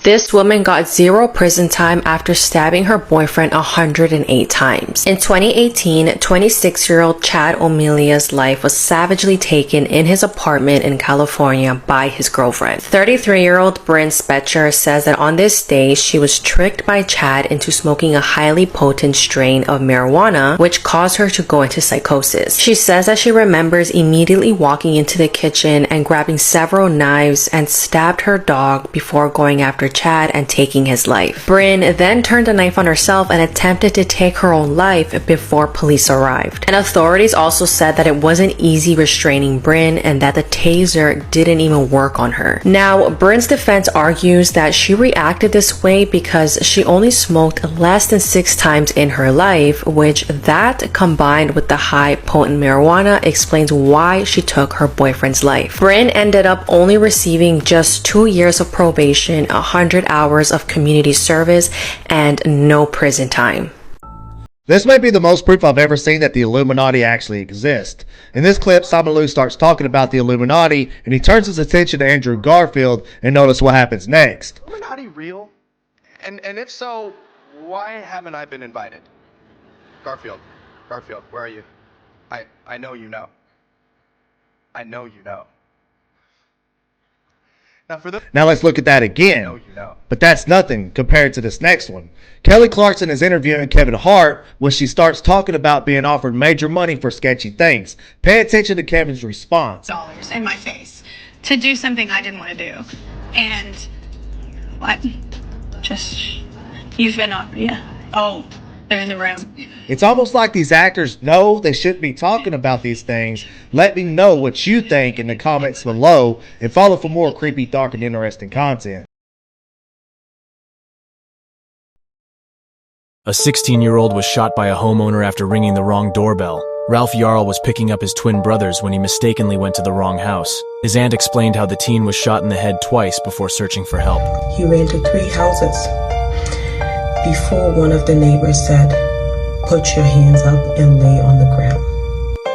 This woman got 0 prison time after stabbing her boyfriend 108 times. In 2018, 26-year-old Chad O'Melia's life was savagely taken in his apartment in California by his girlfriend. 33-year-old Bryn Spetcher says that on this day, she was tricked by Chad into smoking a highly potent strain of marijuana, which caused her to go into psychosis. She says that she remembers immediately walking into the kitchen and grabbing several knives and stabbed her dog before going after Chad and taking his life. Bryn then turned the knife on herself and attempted to take her own life before police arrived. And authorities also said that it wasn't easy restraining Bryn and that the taser didn't even work on her. Now, Bryn's defense argues that she reacted this way because she only smoked less than 6 times in her life, which that combined with the high potent marijuana explains why she took her boyfriend's life. Bryn ended up only receiving just 2 years of probation, 100 hours of community service, and no prison time. This may be the most proof I've ever seen that the Illuminati actually exist. In this clip, Simon Lou starts talking about the Illuminati, and he turns his attention to Andrew Garfield, and notice what happens next. Illuminati real? And if so, why haven't I been invited? Garfield, where are you? I know you know. I know you know. Now let's look at that again. But that's nothing compared to this next one. Kelly Clarkson is interviewing Kevin Hart when she starts talking about being offered major money for sketchy things. Pay attention to Kevin's response. Dollars in my face to do something I didn't want to do. And what? Just, you've been on, yeah. Oh, they're in the room. It's almost like these actors know they shouldn't be talking about these things. Let me know what you think in the comments below, and follow for more creepy, dark, and interesting content. A 16-year-old was shot by a homeowner after ringing the wrong doorbell. Ralph Jarl was picking up his twin brothers when he mistakenly went to the wrong house. His aunt explained how the teen was shot in the head twice before searching for help. He ran to 3 houses before one of the neighbors said, "Put your hands up and lay on the ground."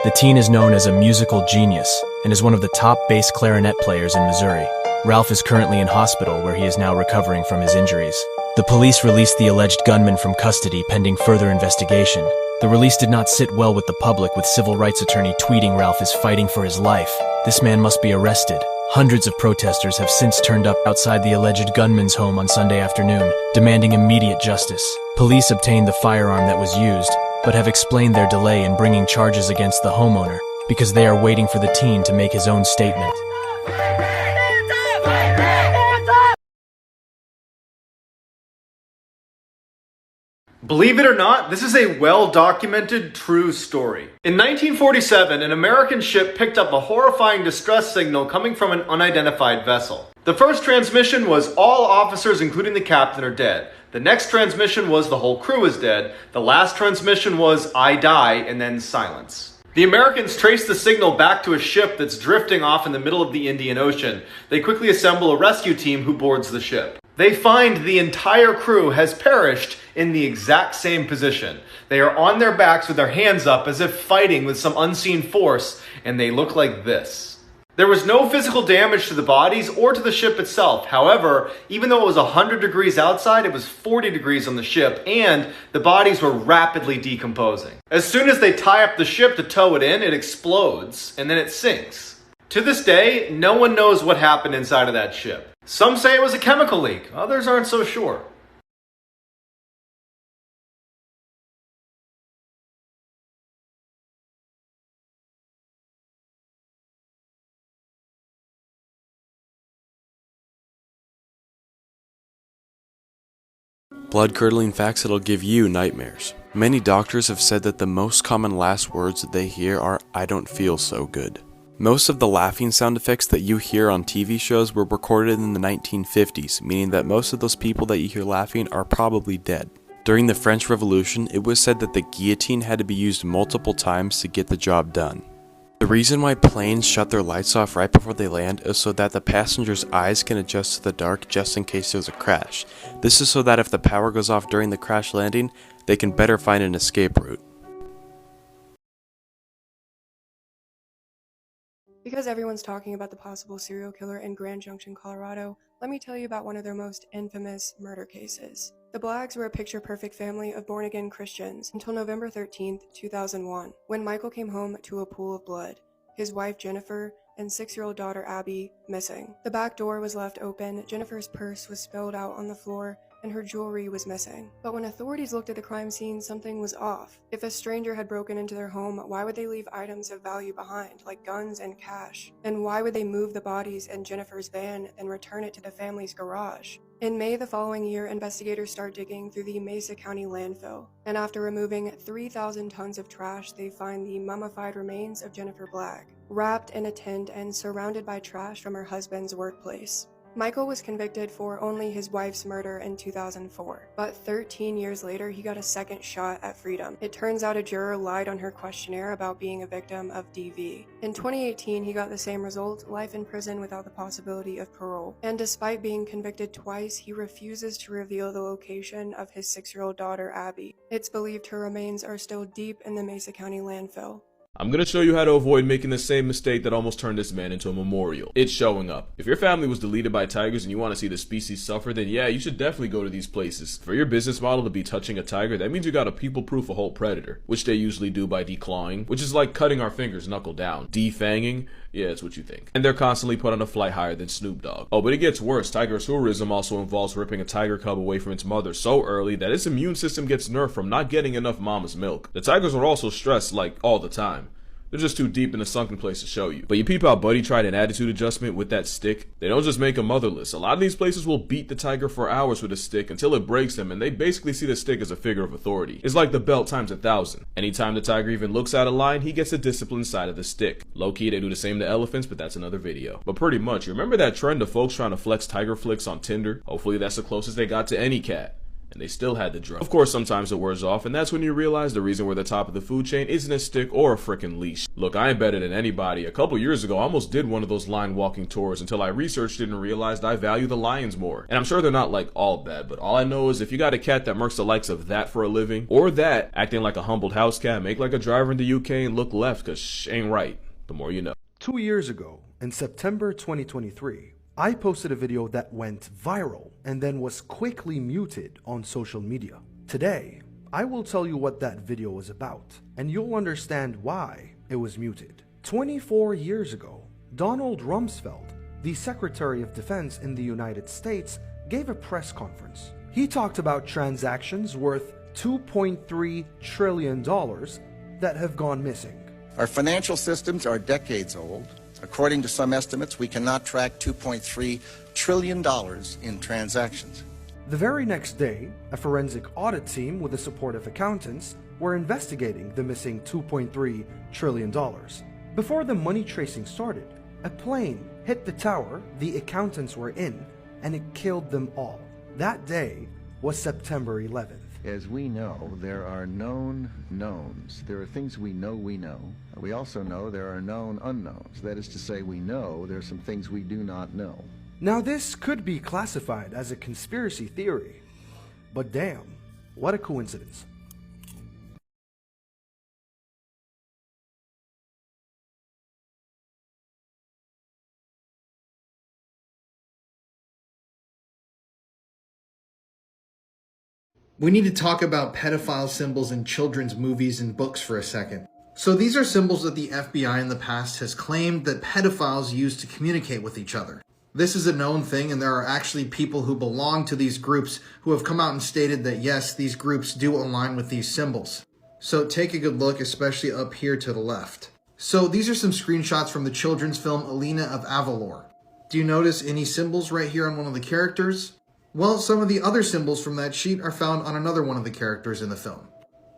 The teen is known as a musical genius and is one of the top bass clarinet players in Missouri. Ralph is currently in hospital where he is now recovering from his injuries. The police released the alleged gunman from custody pending further investigation. The release did not sit well with the public, with civil rights attorney tweeting Ralph is fighting for his life. This man must be arrested. Hundreds of protesters have since turned up outside the alleged gunman's home on Sunday afternoon, demanding immediate justice. Police obtained the firearm that was used, but have explained their delay in bringing charges against the homeowner because they are waiting for the teen to make his own statement. Believe it or not, this is a well-documented true story. In 1947, an American ship picked up a horrifying distress signal coming from an unidentified vessel. The first transmission was all officers, including the captain, are dead. The next transmission was the whole crew is dead. The last transmission was I die, and then silence. The Americans trace the signal back to a ship that's drifting off in the middle of the Indian Ocean. They quickly assemble a rescue team who boards the ship. They find the entire crew has perished in the exact same position. They are on their backs with their hands up as if fighting with some unseen force, and they look like this. There was no physical damage to the bodies or to the ship itself. However, even though it was 100 degrees outside, it was 40 degrees on the ship, and the bodies were rapidly decomposing. As soon as they tie up the ship to tow it in, it explodes, and then it sinks. To this day, no one knows what happened inside of that ship. Some say it was a chemical leak, others aren't so sure. Blood-curdling facts that'll give you nightmares. Many doctors have said that the most common last words that they hear are, "I don't feel so good." Most of the laughing sound effects that you hear on TV shows were recorded in the 1950s, meaning that most of those people that you hear laughing are probably dead. During the French Revolution, it was said that the guillotine had to be used multiple times to get the job done. The reason why planes shut their lights off right before they land is so that the passengers' eyes can adjust to the dark just in case there's a crash. This is so that if the power goes off during the crash landing, they can better find an escape route. Because everyone's talking about the possible serial killer in Grand Junction, Colorado, let me tell you about one of their most infamous murder cases. The Blaggs were a picture-perfect family of born-again Christians until November 13, 2001, when Michael came home to a pool of blood, his wife Jennifer and 6-year-old daughter Abby missing. The back door was left open, Jennifer's purse was spilled out on the floor, and her jewelry was missing. But when authorities looked at the crime scene, something was off. If a stranger had broken into their home, why would they leave items of value behind, like guns and cash? And why would they move the bodies in Jennifer's van and return it to the family's garage? In May the following year, investigators start digging through the Mesa County landfill, and after removing 3,000 tons of trash, they find the mummified remains of Jennifer Blagg, wrapped in a tent and surrounded by trash from her husband's workplace. Michael was convicted for only his wife's murder in 2004, but 13 years later he got a second shot at freedom. It turns out a juror lied on her questionnaire about being a victim of DV. In 2018 he got the same result, life in prison without the possibility of parole. And despite being convicted twice, he refuses to reveal the location of his 6-year-old daughter Abby. It's believed her remains are still deep in the Mesa County landfill. I'm gonna show you how to avoid making the same mistake that almost turned this man into a memorial. It's showing up. If your family was deleted by tigers and you want to see the species suffer, then yeah, you should definitely go to these places. For your business model to be touching a tiger, that means you gotta people-proof a whole predator, which they usually do by declawing, which is like cutting our fingers knuckle down. Defanging? Yeah, it's what you think. And they're constantly put on a flight higher than Snoop Dogg. Oh, but it gets worse. Tigersaurism also involves ripping a tiger cub away from its mother so early that its immune system gets nerfed from not getting enough mama's milk. The tigers are also stressed, like, all the time. They're just too deep in a sunken place to show you. But you peep how Buddy tried an attitude adjustment with that stick? They don't just make him motherless. A lot of these places will beat the tiger for hours with a stick until it breaks him, and they basically see the stick as a figure of authority. It's like the belt times 1,000. Anytime the tiger even looks out of line, he gets the disciplined side of the stick. Low-key, they do the same to elephants, but that's another video. But pretty much, you remember that trend of folks trying to flex tiger flicks on Tinder? Hopefully that's the closest they got to any cat. And they still had the drug. Of course, sometimes it wears off, and that's when you realize the reason we're the top of the food chain isn't a stick or a frickin' leash. Look, I ain't better than anybody. A couple years ago, I almost did one of those lion walking tours until I researched it and realized I value the lions more. And I'm sure they're not like all bad, but all I know is if you got a cat that murks the likes of that for a living, or that, acting like a humbled house cat, make like a driver in the UK and look left, cause shh ain't right. The more you know. 2 years ago, in September 2023, I posted a video that went viral and then was quickly muted on social media. Today, I will tell you what that video was about, and you'll understand why it was muted. 24 years ago, Donald Rumsfeld, the Secretary of Defense in the United States, gave a press conference. He talked about transactions worth $2.3 trillion that have gone missing. Our financial systems are decades old. According to some estimates, we cannot track $2.3 trillion in transactions. The very next day, a forensic audit team with the support of accountants were investigating the missing $2.3 trillion. Before the money tracing started, a plane hit the tower the accountants were in, and it killed them all. That day was September 11th. As we know, there are known knowns. There are things we know. We also know there are known unknowns. That is to say, we know there are some things we do not know. Now this could be classified as a conspiracy theory, but damn, what a coincidence. We need to talk about pedophile symbols in children's movies and books for a second. So these are symbols that the FBI in the past has claimed that pedophiles use to communicate with each other. This is a known thing, and there are actually people who belong to these groups who have come out and stated that yes, these groups do align with these symbols. So take a good look, especially up here to the left. So these are some screenshots from the children's film Alina of Avalor. Do you notice any symbols right here on one of the characters? Well, some of the other symbols from that sheet are found on another one of the characters in the film.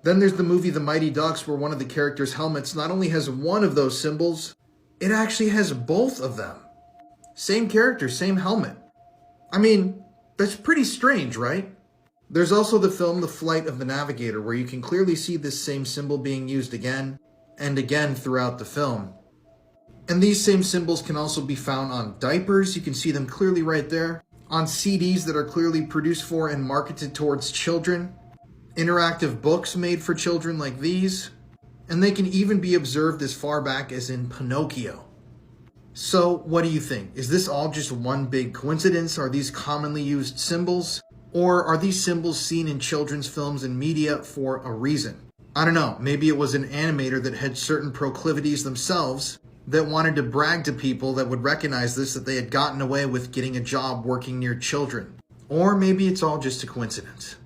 Then there's the movie The Mighty Ducks, where one of the characters' helmets not only has one of those symbols, it actually has both of them. Same character, same helmet. I mean, that's pretty strange, right? There's also the film The Flight of the Navigator, where you can clearly see this same symbol being used again and again throughout the film. And these same symbols can also be found on diapers. You can see them clearly right there. On CDs that are clearly produced for and marketed towards children, interactive books made for children like these, and they can even be observed as far back as in Pinocchio. So what do you think? Is this all just one big coincidence? Are these commonly used symbols? Or are these symbols seen in children's films and media for a reason? I don't know, maybe it was an animator that had certain proclivities themselves that wanted to brag to people that would recognize this, that they had gotten away with getting a job working near children. Or maybe it's all just a coincidence.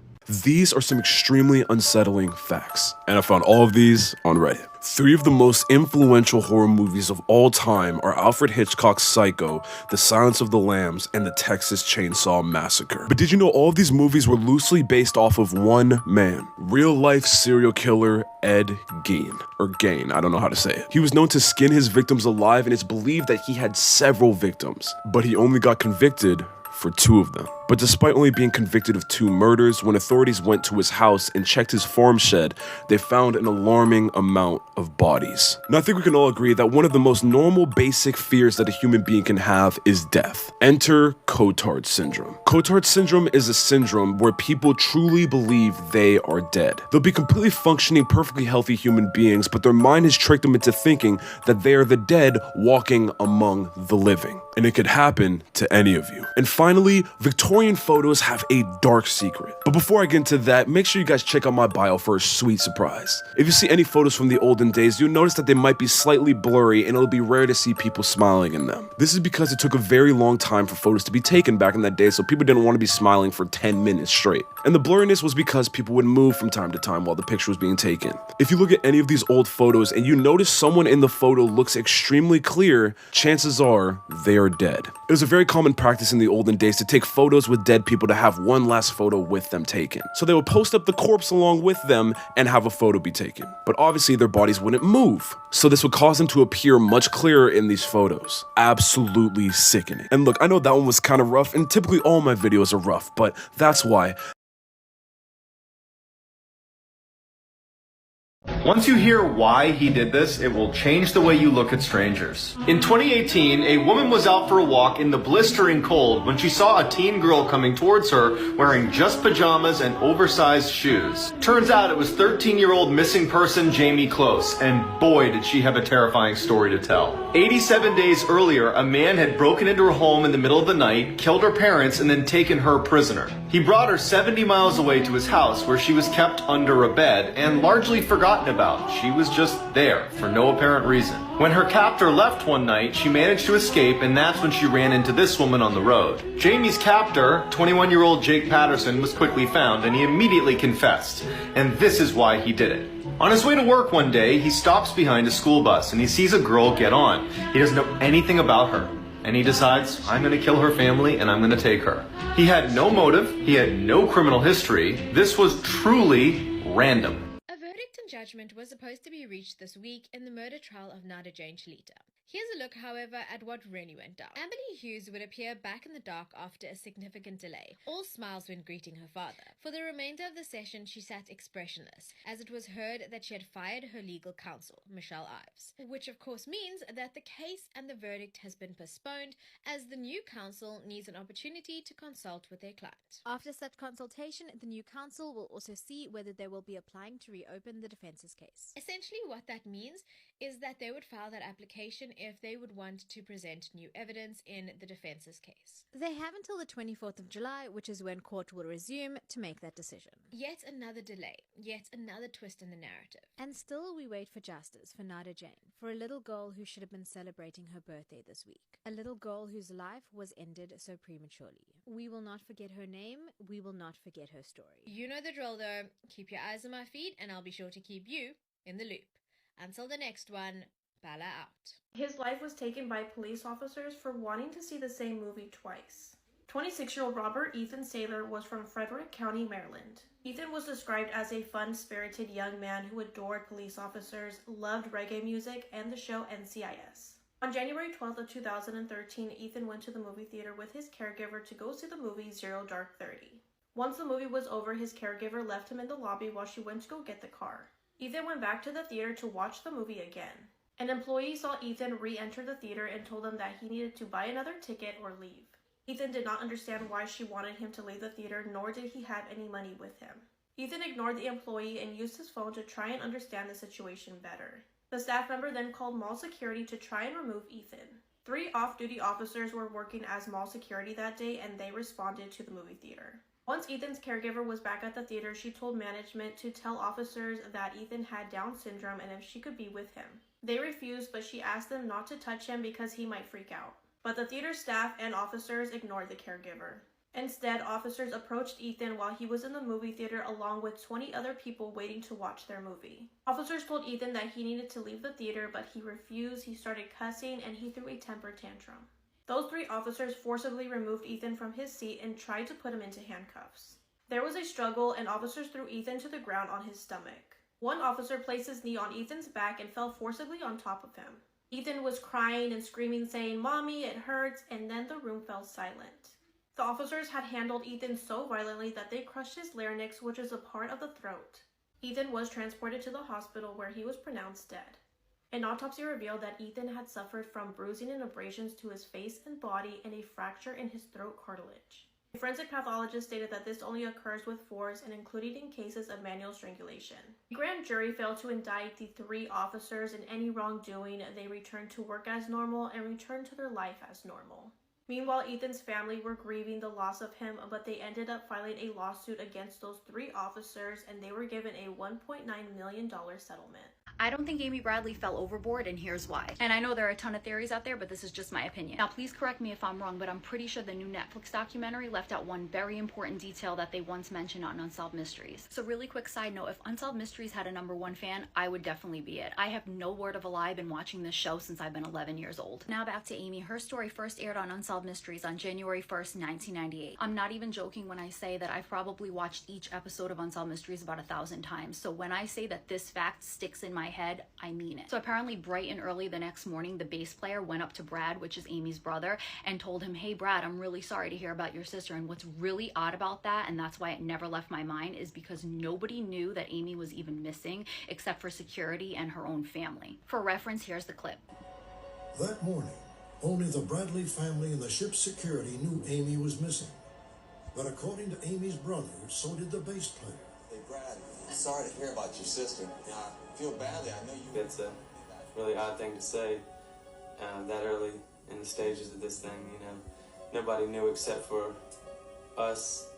These are some extremely unsettling facts, and I found all of these on Reddit. 3 of the most influential horror movies of all time are Alfred Hitchcock's Psycho, The Silence of the Lambs, and The Texas Chainsaw Massacre. But did you know all of these movies were loosely based off of one man? Real-life serial killer Ed Gein. Or Gain, I don't know how to say it. He was known to skin his victims alive, and it's believed that he had several victims, but he only got convicted for 2 of them. But despite only being convicted of 2 murders, when authorities went to his house and checked his farm shed, they found an alarming amount of bodies. Now I think we can all agree that one of the most normal basic fears that a human being can have is death. Enter Cotard syndrome. Cotard syndrome is a syndrome where people truly believe they are dead. They'll be completely functioning, perfectly healthy human beings, but their mind has tricked them into thinking that they are the dead walking among the living. And it could happen to any of you. And finally, Victorian photos have a dark secret. But before I get into that, make sure you guys check out my bio for a sweet surprise. If you see any photos from the olden days, you'll notice that they might be slightly blurry and it'll be rare to see people smiling in them. This is because it took a very long time for photos to be taken back in that day, so people didn't want to be smiling for 10 minutes straight. And the blurriness was because people would move from time to time while the picture was being taken. If you look at any of these old photos and you notice someone in the photo looks extremely clear, chances are they are dead. It was a very common practice in the olden days to take photos with dead people to have one last photo with them taken. So they would post up the corpse along with them and have a photo be taken. But obviously their bodies wouldn't move. So this would cause them to appear much clearer in these photos. Absolutely sickening. And look, I know that one was kind of rough, and typically all my videos are rough, but that's why. Once you hear why he did this, it will change the way you look at strangers. In 2018, a woman was out for a walk in the blistering cold when she saw a teen girl coming towards her wearing just pajamas and oversized shoes. Turns out it was 13-year-old missing person Jamie Close, and boy did she have a terrifying story to tell. 87 days earlier, a man had broken into her home in the middle of the night, killed her parents, and then taken her prisoner. He brought her 70 miles away to his house where she was kept under a bed and largely forgotten about. She was just there for no apparent reason. When her captor left one night, she managed to escape, and that's when she ran into this woman on the road. Jamie's captor, 21-year-old Jake Patterson, was quickly found, and he immediately confessed. And this is why he did it. On his way to work one day, he stops behind a school bus and he sees a girl get on. He doesn't know anything about her. And he decides, I'm going to kill her family and I'm going to take her. He had no motive. He had no criminal history. This was truly random. A verdict and judgment was supposed to be reached this week in the murder trial of Nada Jane Shalita. Here's a look, however, at what really went down. Amberly Hughes would appear back in the dock after a significant delay, all smiles when greeting her father. For the remainder of the session, she sat expressionless, as it was heard that she had fired her legal counsel, Michelle Ives, which of course means that the case and the verdict has been postponed, as the new counsel needs an opportunity to consult with their client. After such consultation, the new counsel will also see whether they will be applying to reopen the defense's case. Essentially, what that means is that they would file that application if they would want to present new evidence in the defense's case. They have until the 24th of July, which is when court will resume, to make that decision. Yet another delay, yet another twist in the narrative. And still we wait for justice for Nada Jane, for a little girl who should have been celebrating her birthday this week. A little girl whose life was ended so prematurely. We will not forget her name, we will not forget her story. You know the drill though, keep your eyes on my feet and I'll be sure to keep you in the loop. Until the next one, Bala out. His life was taken by police officers for wanting to see the same movie twice. 26-year-old Robert Ethan Saylor was from Frederick County, Maryland. Ethan was described as a fun-spirited young man who adored police officers, loved reggae music, and the show NCIS. On January 12th of 2013, Ethan went to the movie theater with his caregiver to go see the movie Zero Dark 30. Once the movie was over, his caregiver left him in the lobby while she went to go get the car. Ethan went back to the theater to watch the movie again. An employee saw Ethan re-enter the theater and told him that he needed to buy another ticket or leave. Ethan did not understand why she wanted him to leave the theater, nor did he have any money with him. Ethan ignored the employee and used his phone to try and understand the situation better. The staff member then called mall security to try and remove Ethan. 3 off-duty officers were working as mall security that day, and they responded to the movie theater. Once Ethan's caregiver was back at the theater, she told management to tell officers that Ethan had Down syndrome and if she could be with him. They refused, but she asked them not to touch him because he might freak out. But the theater staff and officers ignored the caregiver. Instead, officers approached Ethan while he was in the movie theater along with 20 other people waiting to watch their movie. Officers told Ethan that he needed to leave the theater, but he refused, he started cussing, and he threw a temper tantrum. Those 3 officers forcibly removed Ethan from his seat and tried to put him into handcuffs. There was a struggle, and officers threw Ethan to the ground on his stomach. One officer placed his knee on Ethan's back and fell forcibly on top of him. Ethan was crying and screaming, saying, "Mommy, it hurts," and then the room fell silent. The officers had handled Ethan so violently that they crushed his larynx, which is a part of the throat. Ethan was transported to the hospital where he was pronounced dead. An autopsy revealed that Ethan had suffered from bruising and abrasions to his face and body and a fracture in his throat cartilage. A forensic pathologist stated that this only occurs with force and included in cases of manual strangulation. The grand jury failed to indict the 3 officers in any wrongdoing. They returned to work as normal and returned to their life as normal. Meanwhile, Ethan's family were grieving the loss of him, but they ended up filing a lawsuit against those 3 officers, and they were given a $1.9 million settlement. I don't think Amy Bradley fell overboard, and here's why. And I know there are a ton of theories out there, but this is just my opinion. Now, please correct me if I'm wrong, but I'm pretty sure the new Netflix documentary left out one very important detail that they once mentioned on Unsolved Mysteries. So really quick side note, if Unsolved Mysteries had a #1 fan, I would definitely be it. I have no word of a lie, been watching this show since I've been 11 years old. Now back to Amy. Her story first aired on Unsolved Mysteries on January 1st, 1998. I'm not even joking when I say that I've probably watched each episode of Unsolved Mysteries about 1,000 times. So when I say that this fact sticks in my head, I mean it. So apparently bright and early the next morning, the bass player went up to Brad, which is Amy's brother, and told him, "Hey Brad, I'm really sorry to hear about your sister." And what's really odd about that, and that's why it never left my mind, is because nobody knew that Amy was even missing except for security and her own family. For reference, here's the clip. That morning, only the Bradley family and the ship's security knew Amy was missing. But according to Amy's brother, so did the bass player. Hey Brad, I'm sorry to hear about your sister. I feel badly, I know you... It's a really odd thing to say that early in the stages of this thing, you know. Nobody knew except for us,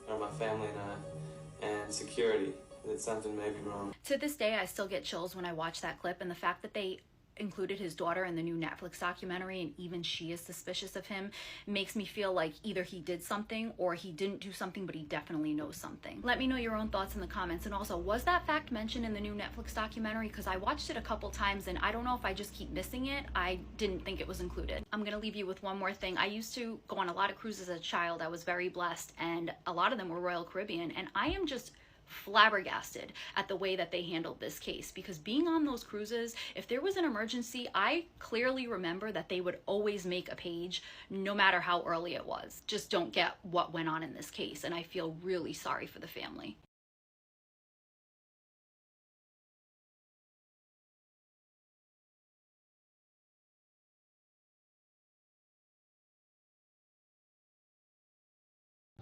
or my family and I, and security, that something may be wrong. To this day, I still get chills when I watch that clip, and the fact that they included his daughter in the new Netflix documentary and even she is suspicious of him makes me feel like either he did something or he didn't do something, but he definitely knows something. Let me know your own thoughts in the comments. And also, was that fact mentioned in the new Netflix documentary? Because I watched it a couple times and I don't know if I just keep missing it. I didn't think it was included. I'm gonna leave you with one more thing. I used to go on a lot of cruises as a child. I was very blessed, and a lot of them were Royal Caribbean, and I am just flabbergasted at the way that they handled this case, because being on those cruises, if there was an emergency, I clearly remember that they would always make a page no matter how early it was. Just don't get what went on in this case, and I feel really sorry for the family.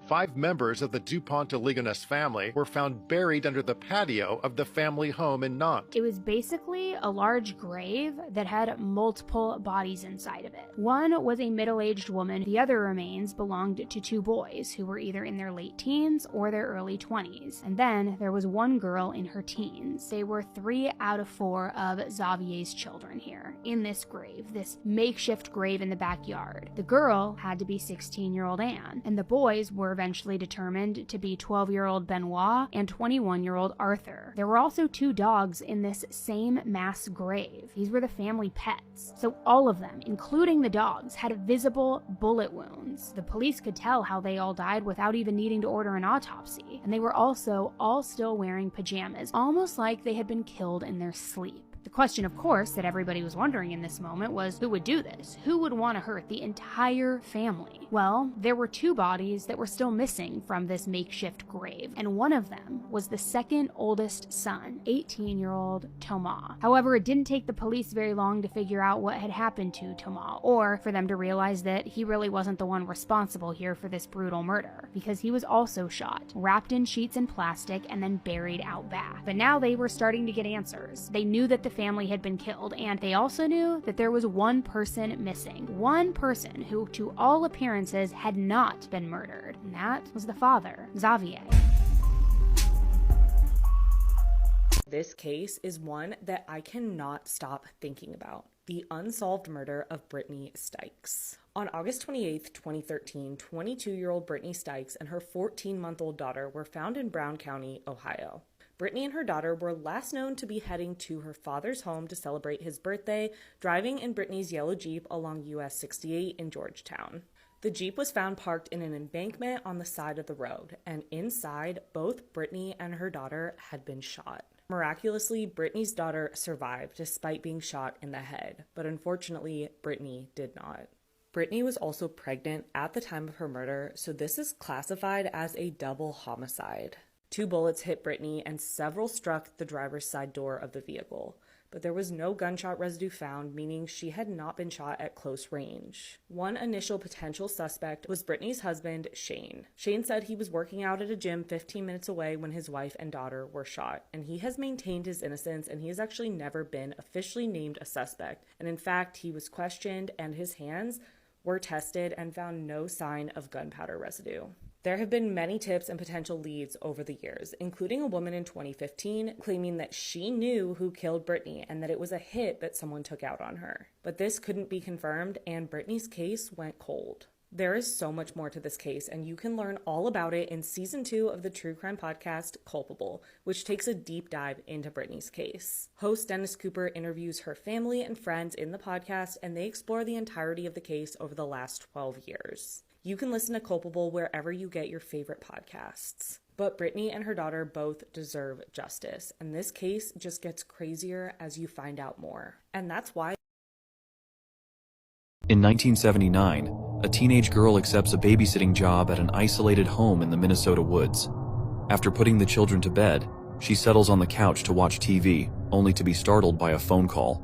Five members of the Dupont de Ligonnès family were found buried under the patio of the family home in Nantes. It was basically a large grave that had multiple bodies inside of it. One was a middle-aged woman. The other remains belonged to 2 boys who were either in their late teens or their early 20s. And then there was one girl in her teens. They were 3 out of 4 of Xavier's children here in this grave, this makeshift grave in the backyard. The girl had to be 16-year-old Anne, and the boys were eventually determined to be 12-year-old Benoit and 21-year-old Arthur. There were also 2 dogs in this same mass grave. These were the family pets. So all of them, including the dogs, had visible bullet wounds. The police could tell how they all died without even needing to order an autopsy. And they were also all still wearing pajamas, almost like they had been killed in their sleep. The question, of course, that everybody was wondering in this moment was, who would do this? Who would want to hurt the entire family? Well, there were 2 bodies that were still missing from this makeshift grave, and one of them was the second oldest son, 18-year-old Thomas. However, it didn't take the police very long to figure out what had happened to Thomas, or for them to realize that he really wasn't the one responsible here for this brutal murder, because he was also shot, wrapped in sheets and plastic, and then buried out back. But now they were starting to get answers. They knew that the family had been killed, and they also knew that there was one person missing. One person who, to all appearances, had not been murdered. And that was the father, Xavier. This case is one that I cannot stop thinking about. The unsolved murder of Brittany Stykes. On August 28, 2013, 22-year-old Brittany Stykes and her 14-month-old daughter were found in Brown County, Ohio. Brittany and her daughter were last known to be heading to her father's home to celebrate his birthday, driving in Brittany's yellow Jeep along US 68 in Georgetown. The Jeep was found parked in an embankment on the side of the road, and inside, both Brittany and her daughter had been shot. Miraculously, Brittany's daughter survived despite being shot in the head, but unfortunately, Brittany did not. Brittany was also pregnant at the time of her murder, so this is classified as a double homicide. 2 bullets hit Brittany and several struck the driver's side door of the vehicle, but there was no gunshot residue found, meaning she had not been shot at close range. One initial potential suspect was Brittany's husband, Shane. Shane said he was working out at a gym 15 minutes away when his wife and daughter were shot, and he has maintained his innocence, and he has actually never been officially named a suspect. And in fact, he was questioned and his hands were tested and found no sign of gunpowder residue. There have been many tips and potential leads over the years, including a woman in 2015 claiming that she knew who killed Brittany and that it was a hit that someone took out on her. But this couldn't be confirmed, and Brittany's case went cold. There is so much more to this case, and you can learn all about it in Season 2 of the true crime podcast, Culpable, which takes a deep dive into Brittany's case. Host Dennis Cooper interviews her family and friends in the podcast, and they explore the entirety of the case over the last 12 years. You can listen to Culpable wherever you get your favorite podcasts. But Brittany and her daughter both deserve justice, and this case just gets crazier as you find out more. And that's why. In 1979, a teenage girl accepts a babysitting job at an isolated home in the Minnesota woods. After putting the children to bed, she settles on the couch to watch TV, only to be startled by a phone call.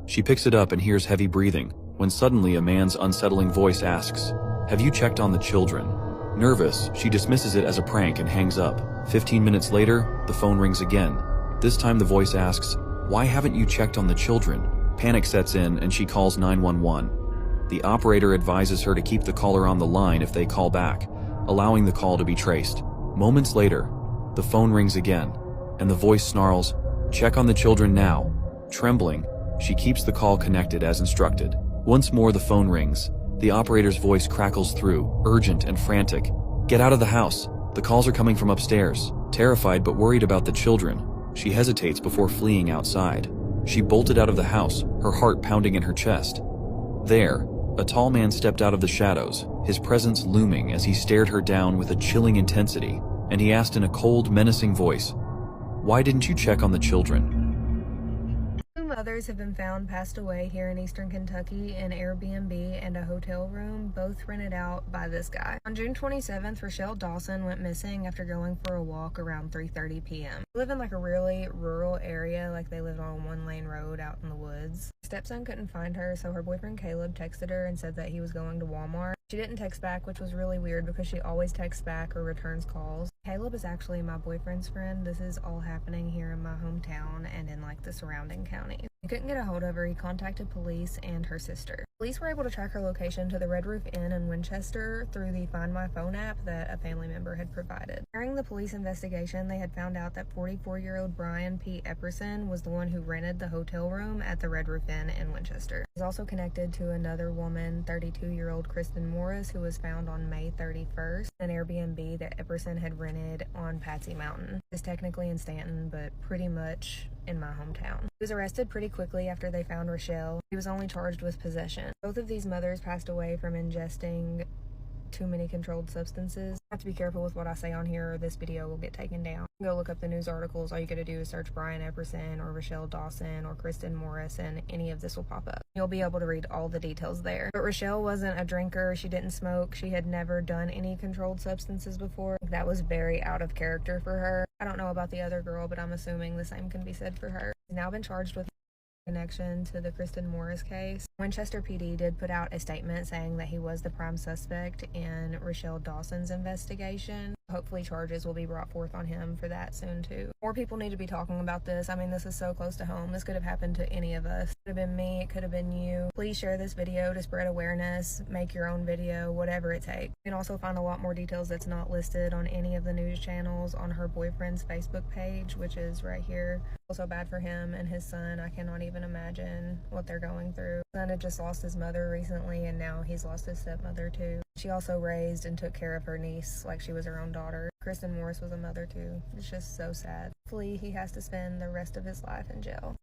She picks it up and hears heavy breathing, when suddenly a man's unsettling voice asks, "Have you checked on the children?" Nervous, she dismisses it as a prank and hangs up. 15 minutes later, the phone rings again. This time the voice asks, "Why haven't you checked on the children?" Panic sets in and she calls 911. The operator advises her to keep the caller on the line if they call back, allowing the call to be traced. Moments later, the phone rings again, and the voice snarls, "Check on the children now." Trembling, she keeps the call connected as instructed. Once more the phone rings. The operator's voice crackles through, urgent and frantic. "Get out of the house. The calls are coming from upstairs." Terrified but worried about the children, she hesitates before fleeing outside. She bolted out of the house, her heart pounding in her chest. There, a tall man stepped out of the shadows, his presence looming as he stared her down with a chilling intensity, and he asked in a cold, menacing voice, "Why didn't you check on the children?" Others have been found passed away here in eastern Kentucky in Airbnb and a hotel room, both rented out by this guy. On June 27th, Rochelle Dawson went missing after going for a walk around 3:30 p.m. They live in like a really rural area, like they lived on a one-lane road out in the woods. Her stepson couldn't find her, so her boyfriend Caleb texted her and said that he was going to Walmart. She didn't text back, which was really weird because she always texts back or returns calls. Caleb is actually my boyfriend's friend. This is all happening here in my hometown and in like the surrounding counties. He couldn't get a hold of her. He contacted police and her sister. Police were able to track her location to the Red Roof Inn in Winchester through the Find My Phone app that a family member had provided. During the police investigation, they had found out that 44-year-old Brian P. Epperson was the one who rented the hotel room at the Red Roof Inn in Winchester. He's also connected to another woman, 32-year-old Kristen Morris, who was found on May 31st, an Airbnb that Epperson had rented on Patsy Mountain. It's technically in Stanton, but pretty much in my hometown. He was arrested pretty quickly after they found Rochelle. He was only charged with possession. Both of these mothers passed away from ingesting too many controlled substances. I have to be careful with what I say on here or this video will get taken down. Go look up the news articles. All you gotta do is search Brian Epperson or Rochelle Dawson or Kristen Morris and any of this will pop up. You'll be able to read all the details there. But Rochelle wasn't a drinker. She didn't smoke. She had never done any controlled substances before. That was very out of character for her. I don't know about the other girl, but I'm assuming the same can be said for her. She's now been charged with connection to the Kristen Morris case. Winchester PD did put out a statement saying that he was the prime suspect in Rochelle Dawson's investigation. Hopefully charges will be brought forth on him for that soon too. More people need to be talking about this. I mean, this is so close to home. This could have happened to any of us. It could have been me, it could have been you. Please share this video to spread awareness, make your own video, whatever it takes. You can also find a lot more details that's not listed on any of the news channels on her boyfriend's Facebook page, which is right here. Also bad for him and his son. I cannot even imagine what they're going through. His son had just lost his mother recently, and now he's lost his stepmother too. She also raised and took care of her niece like she was her own daughter. Kristen Morris was a mother too. It's just so sad. Hopefully he has to spend the rest of his life in jail.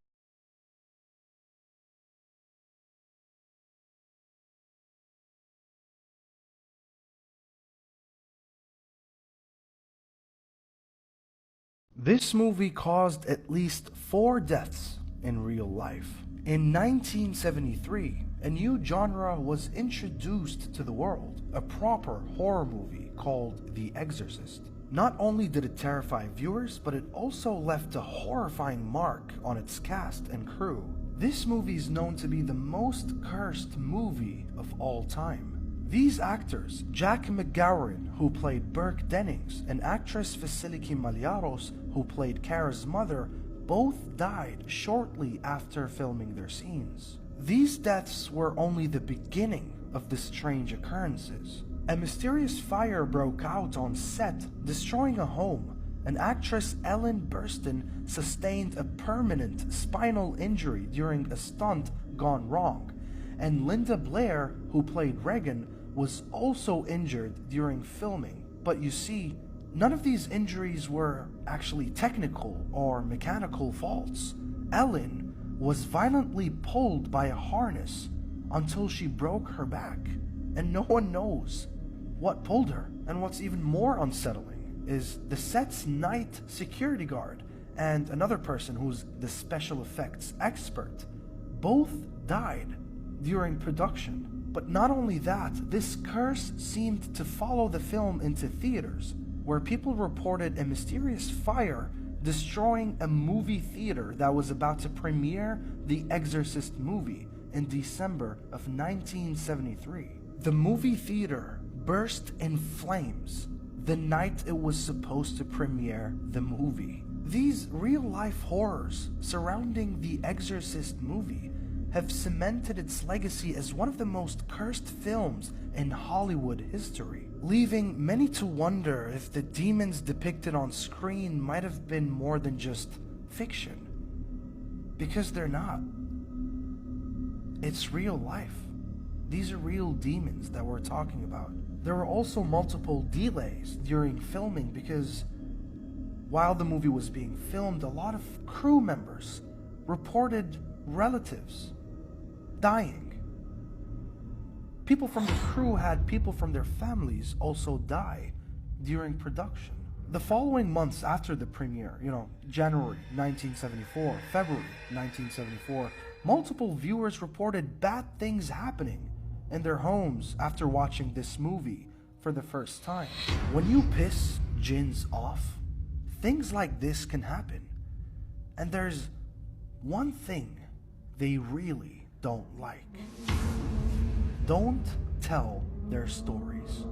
This movie caused at least 4 deaths in real life. In 1973, a new genre was introduced to the world, a proper horror movie called The Exorcist. Not only did it terrify viewers, but it also left a horrifying mark on its cast and crew. This movie is known to be the most cursed movie of all time. These actors, Jack McGowan, who played Burke Dennings, and actress Vasiliki Maliaros, who played Kara's mother, both died shortly after filming their scenes. These deaths were only the beginning of the strange occurrences. A mysterious fire broke out on set, destroying a home, and actress Ellen Burstyn sustained a permanent spinal injury during a stunt gone wrong, and Linda Blair, who played Regan, was also injured during filming. But you see, none of these injuries were actually technical or mechanical faults. Ellen was violently pulled by a harness until she broke her back, and no one knows what pulled her. And what's even more unsettling is the set's night security guard and another person who's the special effects expert both died during production. But not only that, this curse seemed to follow the film into theaters, where people reported a mysterious fire destroying a movie theater that was about to premiere The Exorcist movie in December of 1973. The movie theater burst in flames the night it was supposed to premiere the movie. These real-life horrors surrounding The Exorcist movie have cemented its legacy as one of the most cursed films in Hollywood history, leaving many to wonder if the demons depicted on screen might have been more than just fiction. Because they're not. It's real life. These are real demons that we're talking about. There were also multiple delays during filming because while the movie was being filmed, a lot of crew members reported relatives dying. People from the crew had people from their families also die during production. The following months after the premiere, January 1974, February 1974, multiple viewers reported bad things happening in their homes after watching this movie for the first time. When you piss jinns off, things like this can happen. And there's one thing they really don't like. Don't tell their stories.